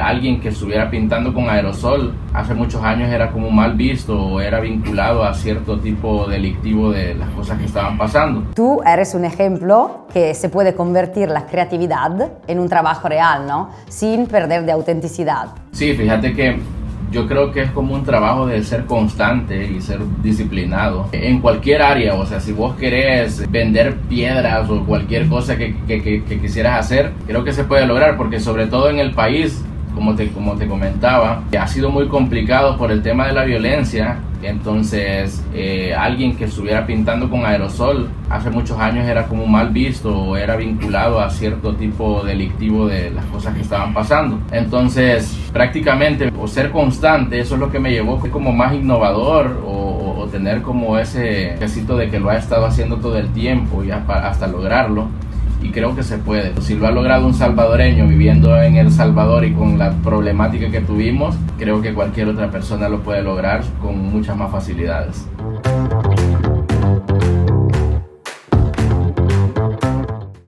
alguien que estuviera pintando con aerosol hace muchos años era como mal visto o era vinculado a cierto tipo delictivo de las cosas que estaban pasando. Tú eres un ejemplo que se puede convertir la creatividad en un trabajo real, ¿no? Sin perder de autenticidad. Sí, fíjate que yo creo que es como un trabajo de ser constante y ser disciplinado en cualquier área. O sea, si vos querés vender piedras o cualquier cosa que quisieras hacer, creo que se puede lograr, porque sobre todo en el país, como te comentaba, ha sido muy complicado por el tema de la violencia. Entonces, alguien que estuviera pintando con aerosol hace muchos años era como mal visto o era vinculado a cierto tipo delictivo de las cosas que estaban pasando. Entonces, prácticamente, o ser constante, eso es lo que me llevó como más innovador o tener como ese quesito de que lo ha estado haciendo todo el tiempo y hasta lograrlo. Y creo que se puede. Si lo ha logrado un salvadoreño viviendo en El Salvador y con la problemática que tuvimos, creo que cualquier otra persona lo puede lograr con muchas más facilidades.